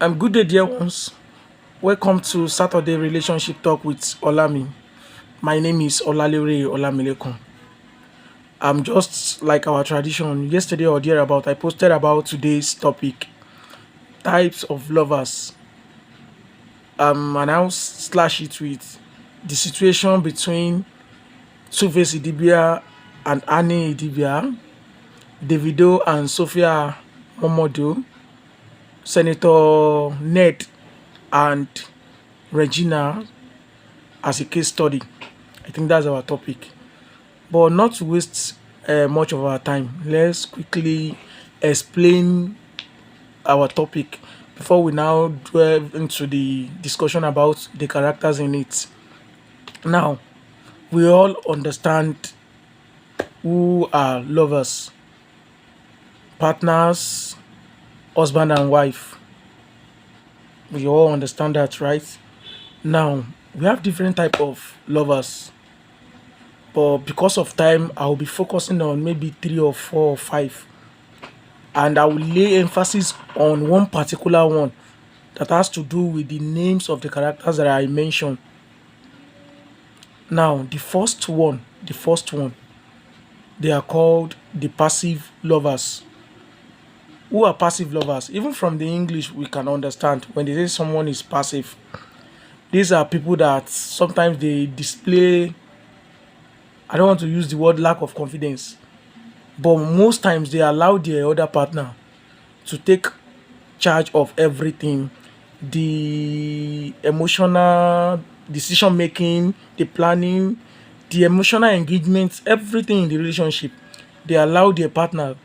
Good day, dear ones. Welcome to Saturday Relationship Talk with Olami. My name is Olalere Olamilekun. Just like our tradition, yesterday or thereabout, I posted about today's topic, types of lovers. And I'll slash it with the situation between Two-Face IDIBIA and Annie IDIBIA, DAVIDO and Sophia MOMODU, Senator Ned and Regina as a case study. I think that's our topic. But not to waste much of our time, let's quickly explain our topic before we now delve into the discussion about the characters in it. Now, we all understand who are lovers, partners, husband and wife. We all understand that, right? Now, we have different type of lovers, but because of time, I'll be focusing on maybe three or four or five, and I will lay emphasis on one particular one that has to do with the names of the characters that I mentioned. Now, the first one, they are called the passive lovers. Who are passive lovers? Even from the English, we can understand when they say someone is passive. These are people that sometimes they display, I don't want to use the word lack of confidence, but most times they allow their other partner to take charge of everything, the emotional decision making, the planning, the emotional engagement, everything in the relationship. They allow their partner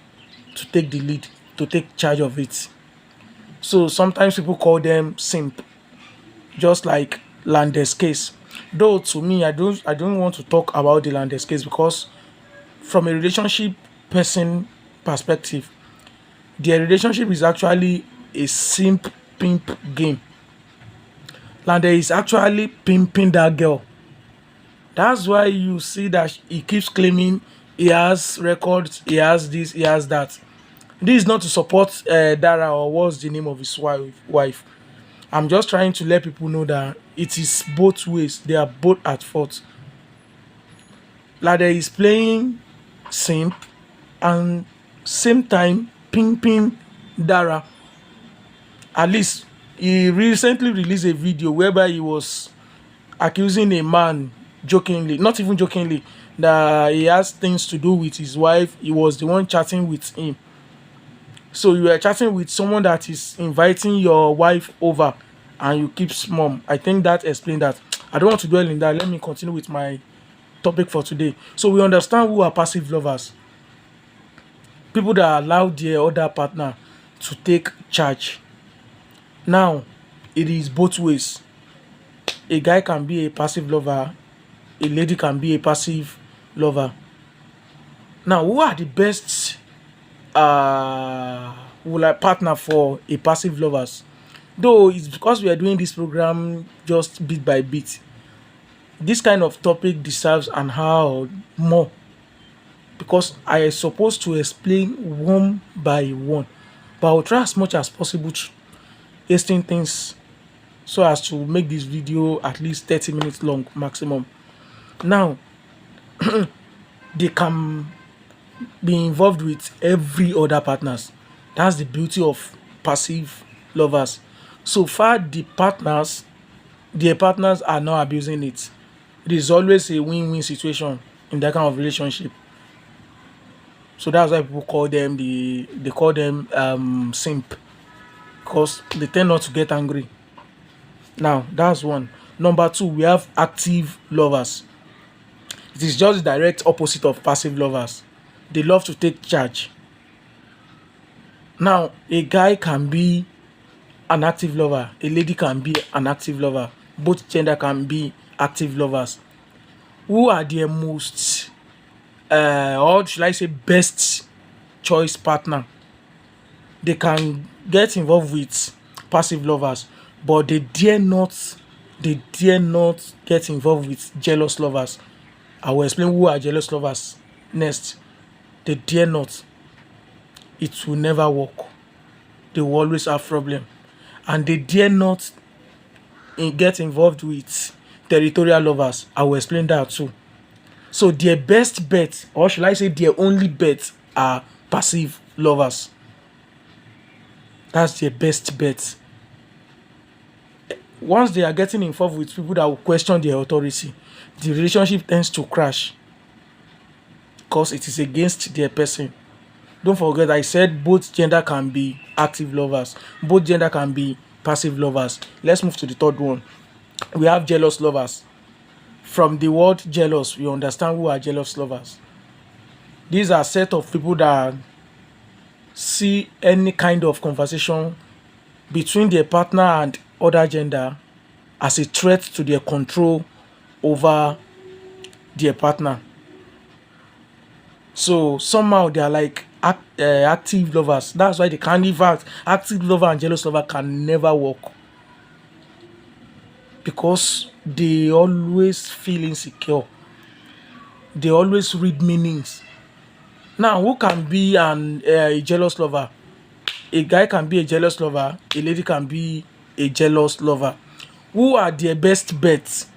to take the lead, to take charge of it. So sometimes people call them simp, just like Landes case. Though to me, I don't want to talk about the Landes case because from a relationship person perspective, their relationship is actually a simp pimp game. Lande is actually pimping that girl. That's why you see that he keeps claiming he has records, he has this, he has that. This is not to support Dara or what's the name of his wife. I'm just trying to let people know that it is both ways. They are both at fault. Lade is playing simp and same time pimping Dara. At least he recently released a video whereby he was accusing a man jokingly, not even jokingly, that he has things to do with his wife. He was the one chatting with him. So you are chatting with someone that is inviting your wife over and you keep mum. I think that explains that. I don't want to dwell in that. Let me continue with my topic for today. So we understand who are passive lovers. People that allow their other partner to take charge. Now, it is both ways. A guy can be a passive lover, a lady can be a passive lover. Now, who are the best partner for a passive lovers? Though it's because we are doing this program just bit by bit, this kind of topic deserves an hour more because I am supposed to explain one by one, but I'll try as much as possible to hasten things so as to make this video at least 30 minutes long maximum. Now, they can be involved with every other partners. That's the beauty of passive lovers. So far, their partners are not abusing it. It is always a win-win situation in that kind of relationship. So that's why people call them they call them simp because they tend not to get angry. Now that's one. Number two, we have active lovers. It is just the direct opposite of passive lovers. They love to take charge. Now, a guy can be an active lover, a lady can be an active lover, both gender can be active lovers. Who are their most, or should I say, best choice partner? They can get involved with passive lovers, but they dare not get involved with jealous lovers. I will explain who are jealous lovers next. They dare not. It will never work. They will always have problem. and they dare not get involved with territorial lovers. I will explain that too. So their best bet, or should I say their only bet, are passive lovers. That's their best bet. Once they are getting involved with people that will question their authority, the relationship tends to crash because it is against their person. Don't forget, I said both gender can be active lovers, both gender can be passive lovers. Let's move to the third one. We have jealous lovers. From the word jealous, we understand who are jealous lovers. These are a set of people that see any kind of conversation between their partner and other gender as a threat to their control over their partner. So somehow they are like active lovers. That's why they can't live out. Active lover and jealous lover can never work because they always feel insecure. They always read meanings. Now, who can be a jealous lover? A guy can be a jealous lover. A lady can be a jealous lover. Who are their best bets?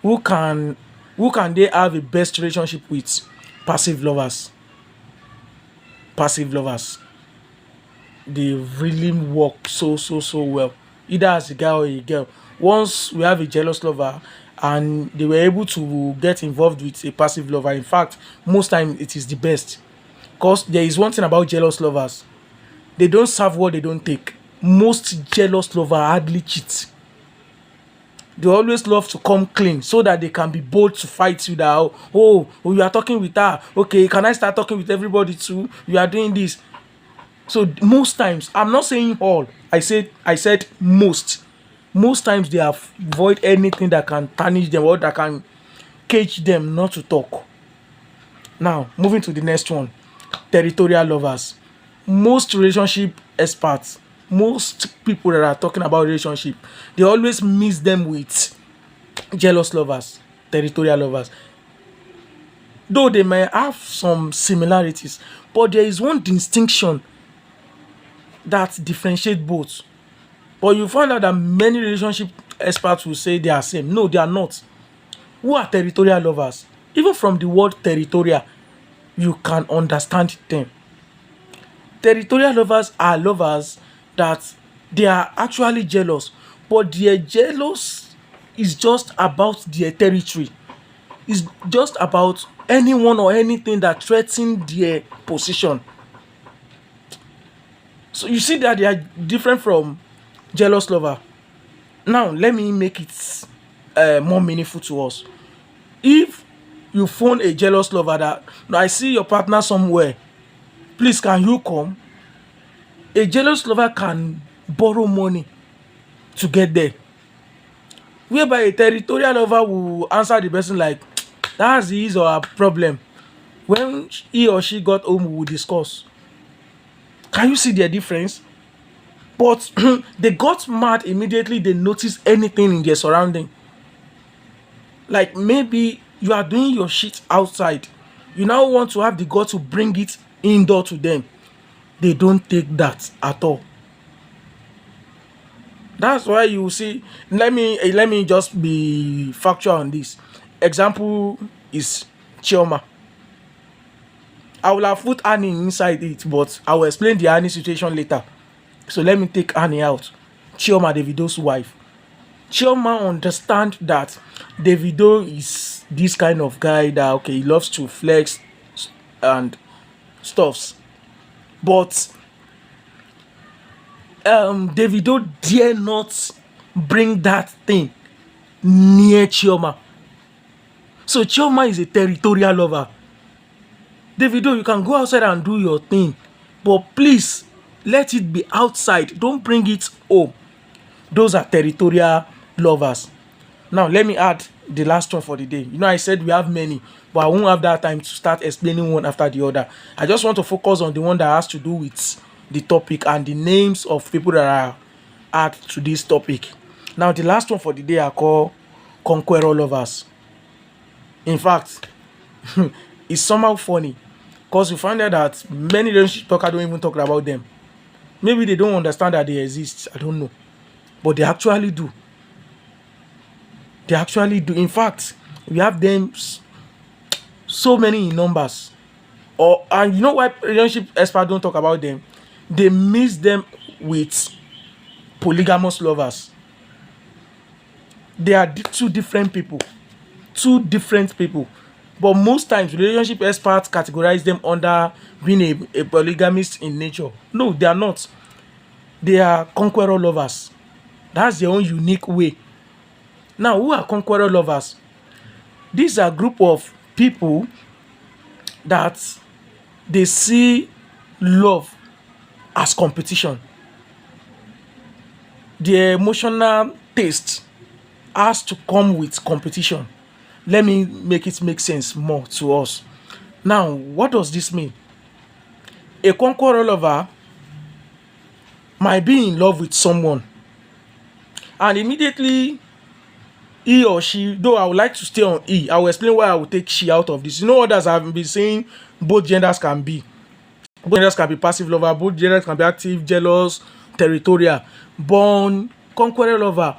Who can they have a best relationship with? Passive lovers. Passive lovers. They really work so well, either as a guy or a girl. Once we have a jealous lover and they were able to get involved with a passive lover, in fact, most time it is the best. Because there is one thing about jealous lovers: they don't serve what they don't take. Most jealous lovers hardly cheat. They always love to come clean so that they can be bold to fight you. That you are talking with her. Okay, can I start talking with everybody too? You are doing this. So most times, I'm not saying all. I said most. Most times they avoid anything that can tarnish them or that can cage them not to talk. Now, moving to the next one. Territorial lovers. Most relationship experts, most people that are talking about relationship, they always mix them with jealous lovers, territorial lovers. Though they may have some similarities, but there is one distinction that differentiates both. But you find out that many relationship experts will say they are same. No, they are not. Who are territorial lovers? Even from the word territorial, you can understand them. Territorial lovers are lovers that they are actually jealous, but their jealous is just about their territory. It's just about anyone or anything that threatens their position. So you see that they are different from jealous lover. Now let me make it more meaningful to us. If you phone a jealous lover that, "No, I see your partner somewhere, please can you come?" A jealous lover can borrow money to get there. Whereby a territorial lover will answer the person like, "That's his or her problem. When he or she got home, we will discuss." Can you see the difference? But they got mad immediately they noticed anything in their surrounding. Like maybe you are doing your shit outside. You now want to have the guts to bring it indoor to them. They don't take that at all. That's why you see. Let me just be factual on this. Example is Chioma. I will have put Annie inside it, but I will explain the Annie situation later. So let me take Annie out. Chioma, Davido's wife. Chioma understand that Davido is this kind of guy that okay, he loves to flex and stuffs. But Davido dare not bring that thing near Chioma. So Chioma is a territorial lover. Davido, you can go outside and do your thing, but please let it be outside. Don't bring it home. Those are territorial lovers. Now let me add the last one for the day. You know, I said we have many, but I won't have that time to start explaining one after the other. I just want to focus on the one that has to do with the topic and the names of people that are add to this topic. Now the last one for the day are called conqueror lovers. In fact, it's somehow funny because you find out that many relationship talkers don't even talk about them. Maybe they don't understand that they exist. I don't know. but they actually do. They actually do. In fact, we have them so many in numbers. Or and you know why relationship experts don't talk about them? They mix them with polygamous lovers. They are two different people. Two different people. But most times relationship experts categorize them under being a polygamist in nature. No, they are not. They are conqueror lovers. That's their own unique way. Now, who are conqueror lovers? These are a group of people that they see love as competition. Their emotional taste has to come with competition. Let me make it make sense more to us. Now, what does this mean? A conqueror lover might be in love with someone, and immediately he or she, though I would like to stay on he, I will explain why I will take she out of this. You know, others have been saying both genders can be. Both genders can be passive lover, both genders can be active, jealous, territorial. Born conqueror lover,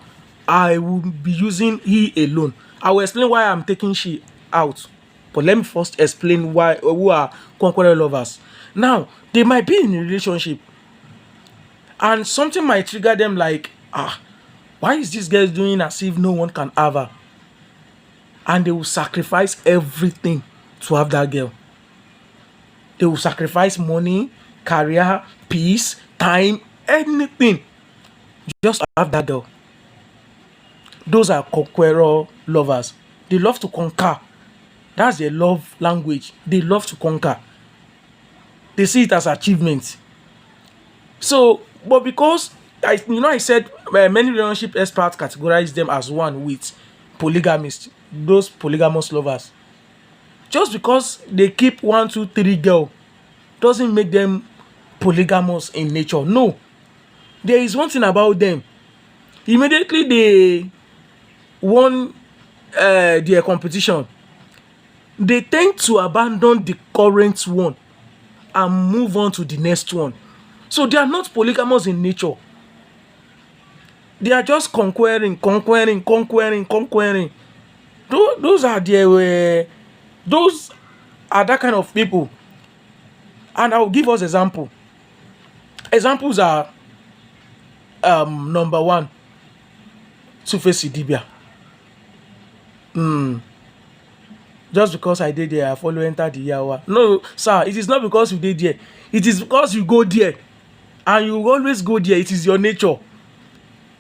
I will be using he alone. I will explain why I'm taking she out. But let me first explain why who are conqueror lovers. Now, they might be in a relationship and something might trigger them like, why is this girl doing as if no one can have her? And they will sacrifice everything to have that girl. They will sacrifice money, career, peace, time, anything just to have that girl. Those are conqueror lovers. They love to conquer. That's their love language. They love to conquer. They see it as achievement. So, but because I said many relationship experts categorize them as one with polygamists, those polygamous lovers. Just because they keep 1, 2, 3 girl doesn't make them polygamous in nature. No, there is one thing about them. Immediately they won their competition, they tend to abandon the current one and move on to the next one. So they are not polygamous in nature. They are just conquering. Those are their those are that kind of people. And I'll give us example. Examples are number one, SOPHIE IDIBIA. Just because I did there, I follow enter the yawa. No, sir, it is not because you did there. It is because you go there. And you always go there. It is your nature.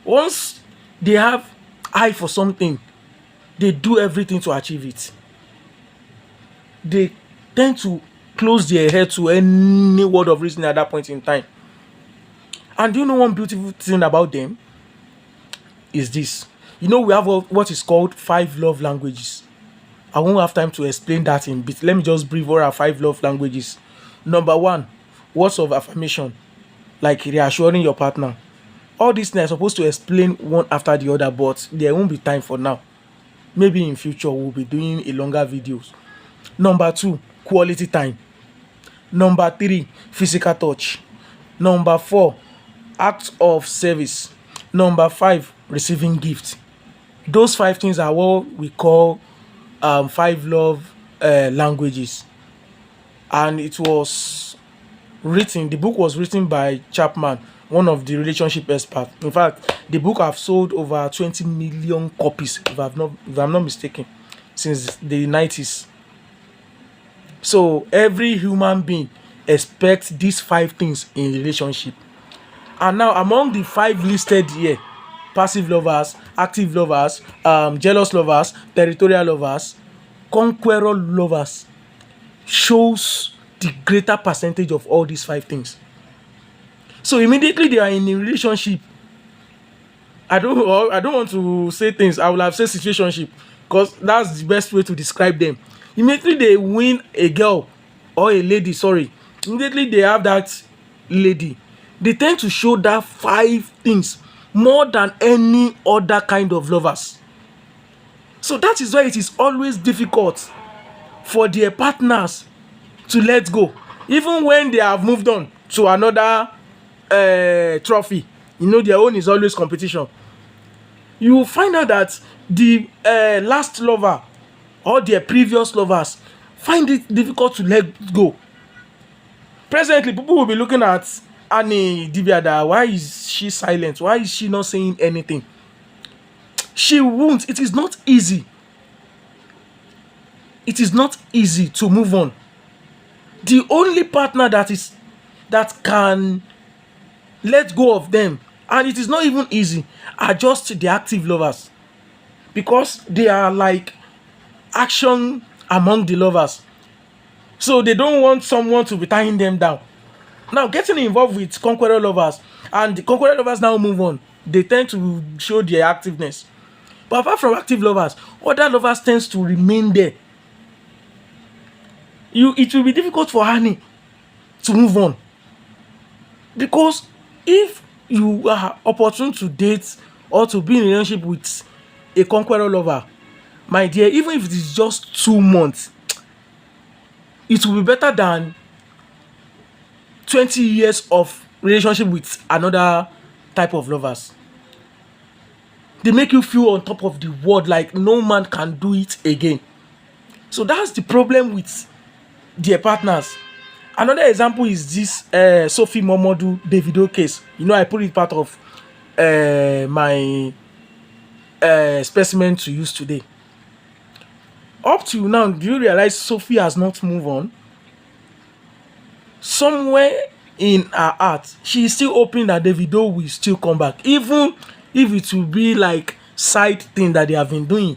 Once they have eye for something, they do everything to achieve it. They tend to close their head to any word of reason at that point in time. And do you know one beautiful thing about them? Is this. You know, we have what is called 5 love languages. I won't have time to explain that in bit. Let me just brief what are 5 love languages. Number 1, words of affirmation, like reassuring your partner. All these things are supposed to explain one after the other, but there won't be time for now. Maybe in future we'll be doing a longer videos. Number 2, quality time. Number 3, physical touch. Number 4, acts of service. Number 5, receiving gifts. Those 5 things are what we call 5 love languages. And it was written, the book was written by Chapman, one of the relationship experts. In fact, the book have sold over 20 million copies, if I'm not mistaken, since the 90s. So every human being expects these 5 things in relationship. And now among the 5 listed here, passive lovers, active lovers, jealous lovers, territorial lovers, conqueror lovers shows the greater percentage of all these 5 things. So immediately they are in a relationship. I don't want to say things. I will have said situationship because that's the best way to describe them. Immediately they win a girl or a lady, sorry. Immediately they have that lady. They tend to show that 5 things more than any other kind of lovers. So that is why it is always difficult for their partners to let go. Even when they have moved on to another trophy, You know, their own is always competition. You will find out that the last lover or their previous lovers find it difficult to let go. Presently, people will be looking at Annie Dibia that why is she silent? Why is she not saying anything? She won't. It is not easy. It is not easy to move on. The only partner that can let go of them, and it is not even easy, are just the active lovers, because they are like action among the lovers. So they don't want someone to be tying them down. Now, getting involved with conqueror lovers, and the conqueror lovers now move on, they tend to show their activeness. But apart from active lovers, other lovers tends to remain there. It will be difficult for Annie to move on, because if you are opportune to date or to be in a relationship with a conqueror lover, my dear, even if it is just 2 months, it will be better than 20 years of relationship with another type of lovers. They make you feel on top of the world, like no man can do it again. So that's the problem with their partners. Another example is this Sophie MOMODU DAVIDO case. You know, I put it part of my specimen to use today. Up to now, do you realize Sophie has not moved on? Somewhere in her heart, she is still hoping that Davido will still come back, even if it will be like side thing that they have been doing.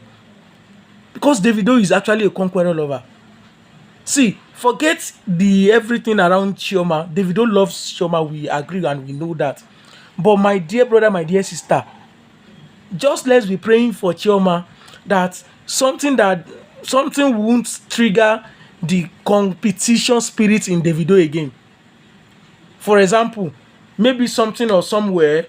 Because Davido is actually a conqueror lover. See, forget the everything around Chioma. Davido loves Chioma, we agree and we know that. But my dear brother, my dear sister, just let's be praying for Chioma that something won't trigger the competition spirit in Davido again. For example, maybe something or somewhere.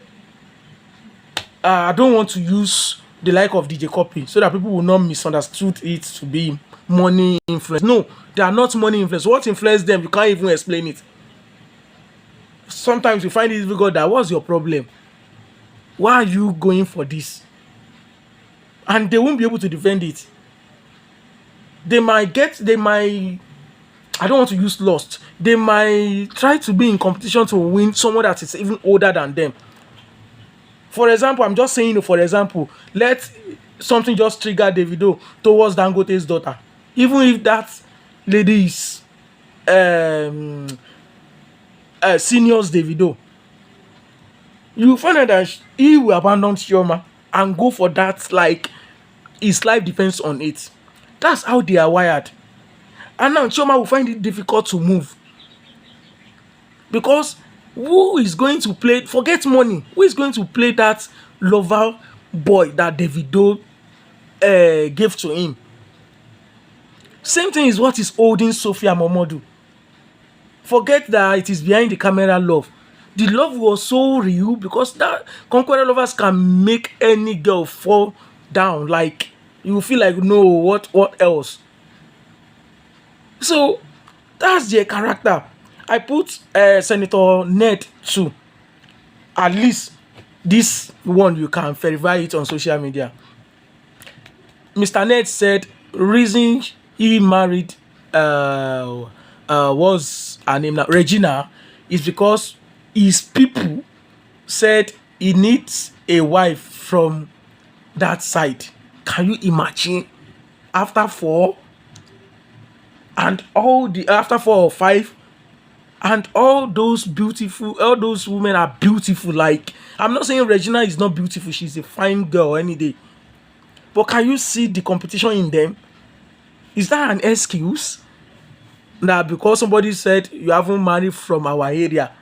I don't want to use the like of DJ Copy so that people will not misunderstood it to be money influence. No, they are not money influence. What influenced them? You can't even explain it. Sometimes you find it difficult that what's your problem? Why are you going for this? And they won't be able to defend it. They might, I don't want to use lost. They might try to be in competition to win someone that is even older than them. For example, I'm just saying, for example, let something just trigger Davido towards Dangote's daughter. Even if that lady is seniors Davido, you find out that he will abandon Chioma and go for that, like his life depends on it. That's how they are wired. And now Chioma will find it difficult to move. Because who is going to play, forget money, who is going to play that lover boy that Davido gave to him? Same thing is what is holding Sophie and MOMODU. Forget that it is behind the camera love. The love was so real, because that conqueror lovers can make any girl fall down. Like, you feel like, no, what else? So that's their character. I put Senator Ned too. At least this one you can verify it on social media. Mr. Ned said reason he married was her name now, Regina, is because his people said he needs a wife from that side. Can you imagine? After 4 or 5, and all those women are beautiful. Like, I'm not saying Regina is not beautiful, she's a fine girl any day. But can you see the competition in them? Is that an excuse? That because somebody said you haven't married from our area.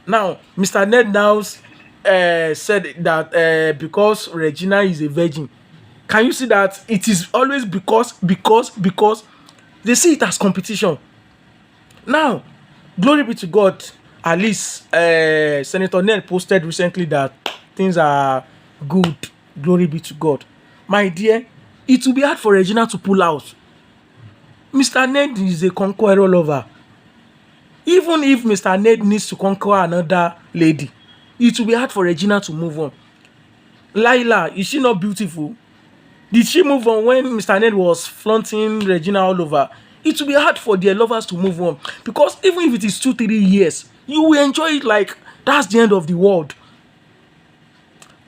Now, Mr. Ned now said that because Regina is a virgin. Can you see that it is always because they see it as competition? Now, glory be to God. At least Senator Ned posted recently that things are good. Glory be to God. My dear, it will be hard for Regina to pull out. Mr. Ned is a conqueror lover. Even if Mr. Ned needs to conquer another lady, it will be hard for Regina to move on. Laila, is she not beautiful? Did she move on when Mr. Ned was flaunting Regina all over? It will be hard for their lovers to move on, because even if it is 2-3 years, you will enjoy it like that's the end of the world.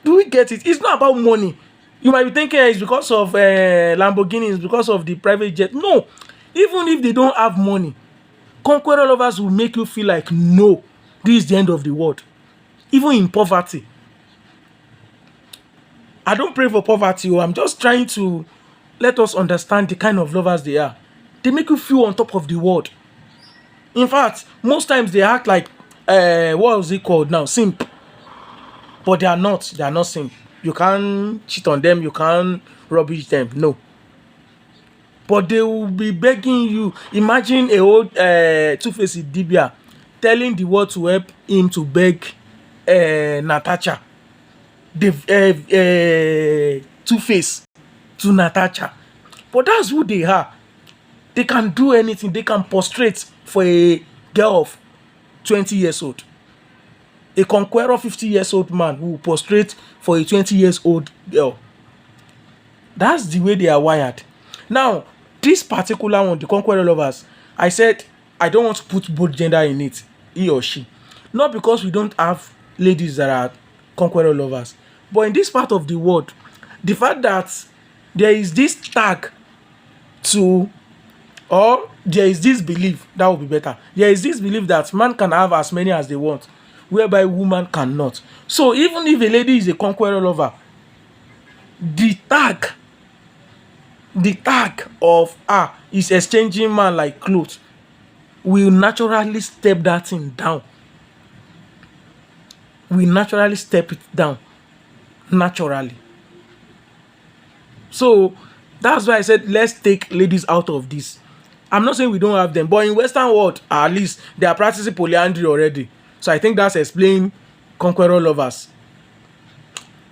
Do we get it? It's not about money. You might be thinking it's because of Lamborghinis, because of the private jet. No, even if they don't have money, conqueror lovers will make you feel like, no, this is the end of the world. Even in poverty. I don't pray for poverty. I'm just trying to let us understand the kind of lovers they are. They make you feel on top of the world. In fact, most times they act like, what was it called now? Simp. But they are not. They are not simp. You can't cheat on them. You can't rubbish them. No. But they will be begging you. Imagine a old two-faced IDIBIA telling the world to help him to beg Natasha. The two-face to Natasha. But that's who they are. They can do anything. They can prostrate for a girl of 20 years old. A conqueror 50 years old man who will prostrate for a 20 years old girl. That's the way they are wired. Now, this particular one, the conqueror lovers, I said I don't want to put both gender in it, he or she. Not because we don't have ladies that are conqueror lovers, but in this part of the world, the fact that there is this tag to, or there is this belief, that would be better. There is this belief that man can have as many as they want, whereby woman cannot. So even if a lady is a conqueror lover, the tag of is exchanging man like clothes will naturally step that thing down. We naturally step it down. Naturally. So that's why I said let's take ladies out of this. I'm not saying we don't have them, but in Western world, at least they are practicing polyandry already. So I think that's explain conqueror lovers.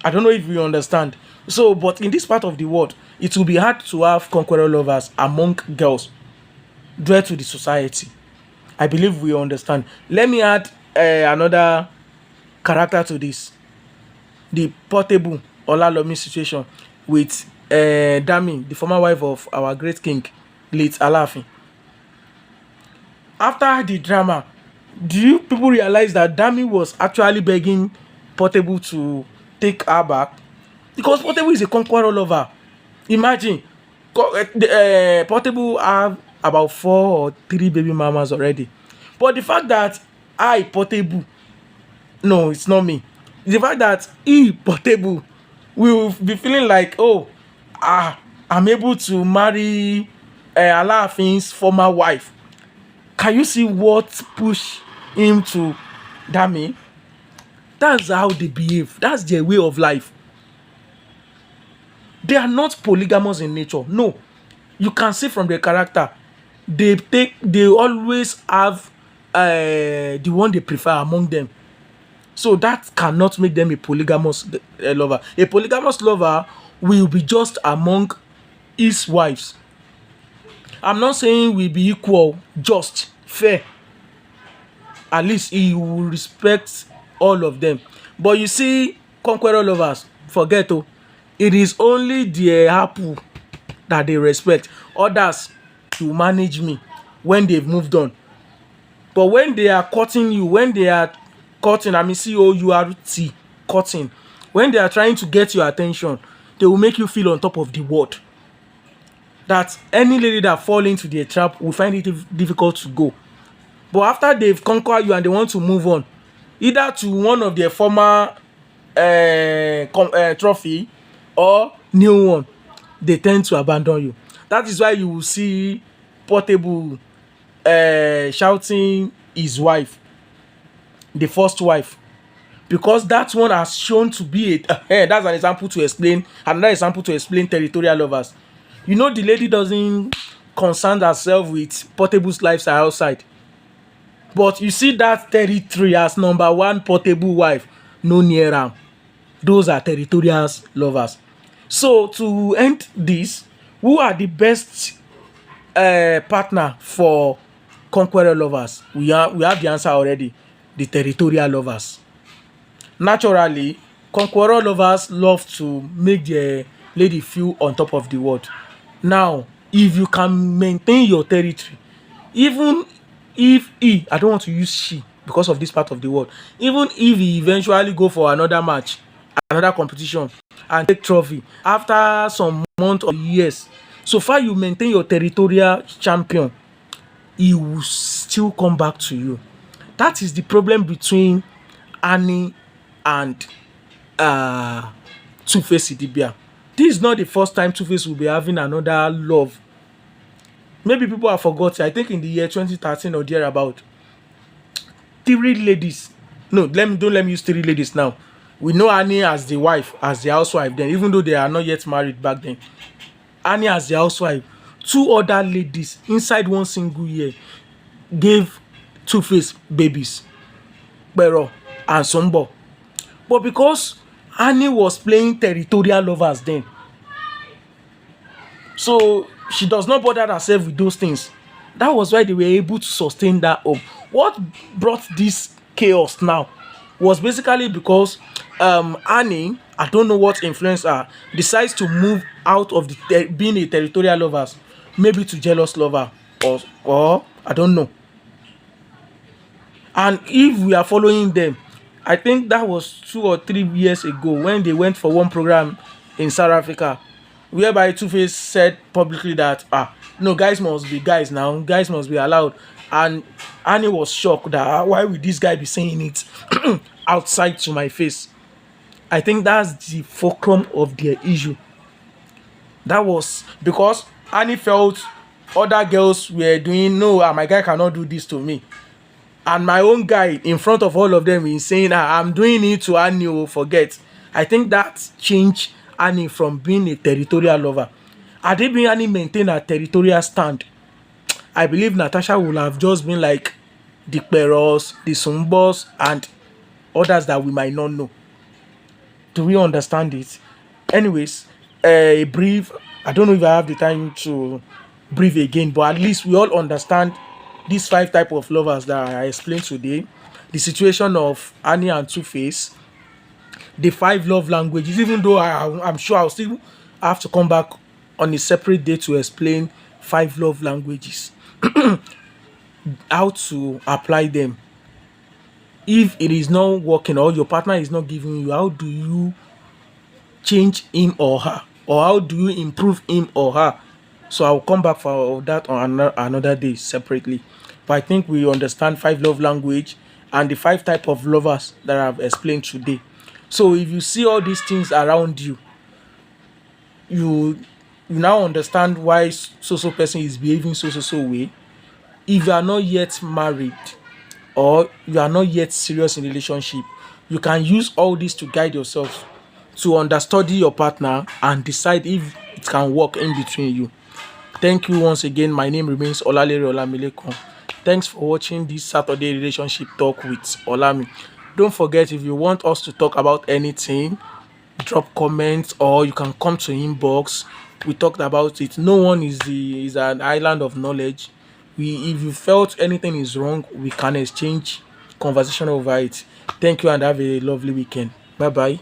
I don't know if you understand. So, but in this part of the world, it will be hard to have conqueror lovers among girls due to the society. I believe we understand. Let me add another character to this. The Portable Olalomi situation with Dammy, the former wife of our great king, late ALAAFIN. After the drama, do you people realize that Dammy was actually begging Portable to take her back? Because Portable is a conqueror lover. Imagine, Portable have about 4 or 3 baby mamas already. But the fact that Portable, no, it's not me. The fact that Portable will be feeling like, oh, I'm able to marry ALAAFIN's former wife. Can you see what pushed him to Dammy? That's how they behave. That's their way of life. They are not polygamous in nature. No. You can see from their character. They always have the one they prefer among them. So that cannot make them a polygamous lover. A polygamous lover will be just among his wives. I'm not saying we'll be equal, just, fair. At least he will respect all of them. But you see, conqueror lovers, forget oh, it is only the apple that they respect. Others to manage me when they've moved on. But when they are cutting you, when they are cutting, I mean COURT, cutting, when they are trying to get your attention, they will make you feel on top of the world. That any lady that fall into their trap will find it difficult to go. But after they've conquered you and they want to move on, either to one of their former trophy or new one, they tend to abandon you. That is why you will see Portable shouting his wife, the first wife, because that one has shown to be that's an example to explain, another example to explain territorial lovers. You know, the lady doesn't concern herself with Portable's lifestyle outside. But you see that territory as number one Portable wife, no near am. Those are territorial lovers. So to end this, who are the best partner for conqueror lovers? We have the answer already. The territorial lovers. Naturally, conqueror lovers love to make their lady feel on top of the world. Now, if you can maintain your territory, even if he, I don't want to use she because of this part of the world, even if he eventually go for another match, another competition, and take trophy after some months or years, so far you maintain your territorial champion, he will still come back to you. That is the problem between Annie and uh Two-Face Idibia. This is not the first time Two-Face will be having another love. Maybe people have forgotten. I think in the year 2013 or thereabout, three ladies. No, don't let me use three ladies now. We know Annie as the wife, as the housewife then, even though they are not yet married back then. Annie as the housewife. Two other ladies inside one single year gave Two-Face babies, Pero and Sombo. But because Annie was playing territorial lovers then, so she does not bother herself with those things. That was why they were able to sustain that home. What brought this chaos now was basically because Annie, I don't know what influenced her, decides to move out of the being a territorial lovers, maybe to jealous lover, or I don't know. And if we are following them, I think that was 2 or 3 years ago when they went for one program in South Africa, whereby Two-Face said publicly that no, guys must be guys now, guys must be allowed. And Annie was shocked that why would this guy be saying it outside to my face? I think that's the fulcrum of their issue. That was because Annie felt other girls were doing, no, my guy cannot do this to me. And my own guy in front of all of them is saying, I'm doing it to Annie, oh, forget. I think that changed Annie from being a territorial lover. Had they been Annie maintain a territorial stand, I believe Natasha would have just been like the Peros, the Sumbos, and others that we might not know. Do we understand it? Anyways, a brief, I don't know if I have the time to brief again, but at least we all understand these five type of lovers that I explained today, the situation of Annie and Two-Face, the five love languages, even though I'm sure I'll still have to come back on a separate day to explain five love languages, how to apply them. If it is not working or your partner is not giving you, how do you change him or her? Or how do you improve him or her? So I'll come back for that on another day separately. But I think we understand five love language and the five type of lovers that I've explained today. So if you see all these things around you, you now understand why so person is behaving so way. If you are not yet married or you are not yet serious in relationship, you can use all this to guide yourself to understudy your partner and decide if it can work in between you. Thank you once again. My name remains Olalere Olamilekun. Thanks for watching this Saturday relationship talk with Olami. Don't forget, if you want us to talk about anything, drop comments or you can come to inbox. We talked about it. No one is an island of knowledge. If you felt anything is wrong, we can exchange conversation over it. Thank you and have a lovely weekend. Bye bye.